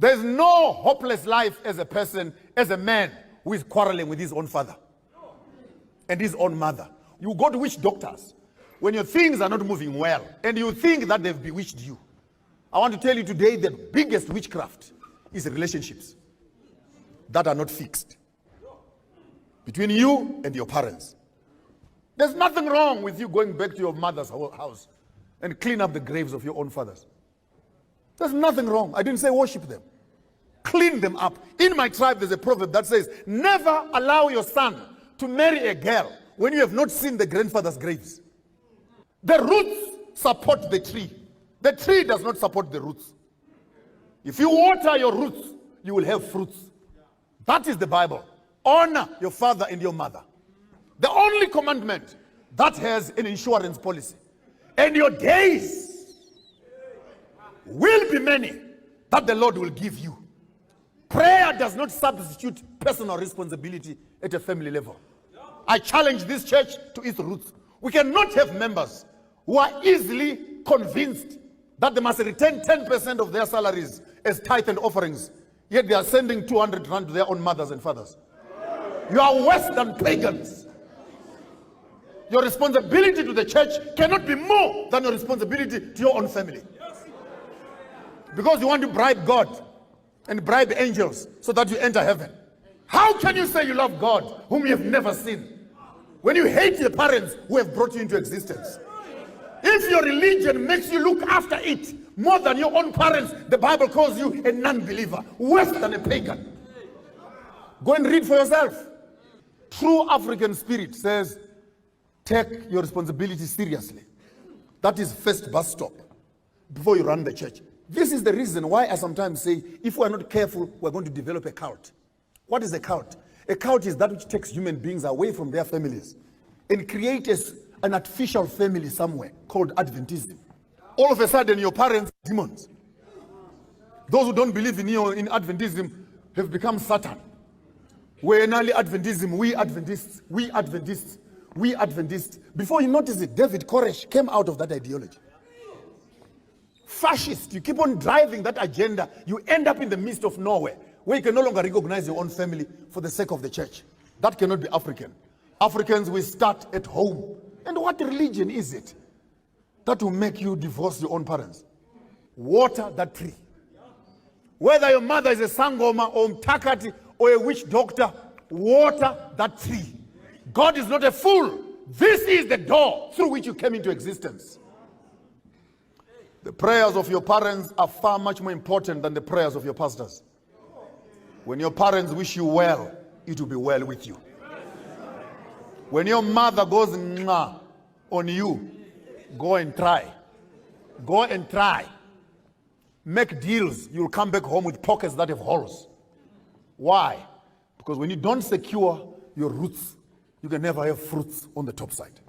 There's no hopeless life as a person, as a man who is quarreling with his own father and his own mother. You go to witch doctors when your things are not moving well and you think that they've bewitched you. I want to tell you today the biggest witchcraft is relationships that are not fixed between you and your parents. There's nothing wrong with you going back to your mother's house and clean up the graves of your own fathers. There's nothing wrong. I didn't say worship them. Clean them up. In my tribe, there's a proverb that says, never allow your son to marry a girl when you have not seen the grandfather's graves. The roots support the tree. The tree does not support the roots. If you water your roots, you will have fruits. That is the Bible. Honor your father and your mother. The only commandment that has an insurance policy. And your days will be many that the Lord will give you. Prayer does not substitute personal responsibility at a family level. I challenge this church to its roots. We cannot have members who are easily convinced that they must return 10% of their salaries as tithe and offerings, yet they are sending 200 rand to their own mothers and fathers. You are worse than pagans. Your responsibility to the church cannot be more than your responsibility to your own family. Because you want to bribe God and bribe the angels so that you enter heaven. How can you say you love God whom you have never seen when you hate the parents who have brought you into existence? If your religion makes you look after it more than your own parents, the Bible calls you a non-believer, worse than a pagan. Go and read for yourself. True African spirit says, take your responsibility seriously. That is first bus stop before you run the church. This is the reason why I sometimes say, if we are not careful, we're going to develop a cult. What is a cult? A cult is that which takes human beings away from their families and creates an artificial family somewhere called Adventism. All of a sudden, your parents are demons. Those who don't believe in you in Adventism have become Satan. We're in early Adventism, we Adventists, we Adventists, we Adventists. Before you notice it, David Koresh came out of that ideology. Fascist, you keep on driving that agenda, you end up in the midst of nowhere, where you can no longer recognize your own family for the sake of the church. That cannot be African. Africans will start at home. And what religion is it that will make you divorce your own parents? Water that tree. Whether your mother is a sangoma or mtakati or a witch doctor, water that tree. God is not a fool. This is the door through which you came into existence. The prayers of your parents are far much more important than the prayers of your pastors. When your parents wish you well, it will be well with you. When your mother goes mwah on you, go and try. Go and try. Make deals. You'll come back home with pockets that have holes. Why? Because when you don't secure your roots, you can never have fruits on the top side.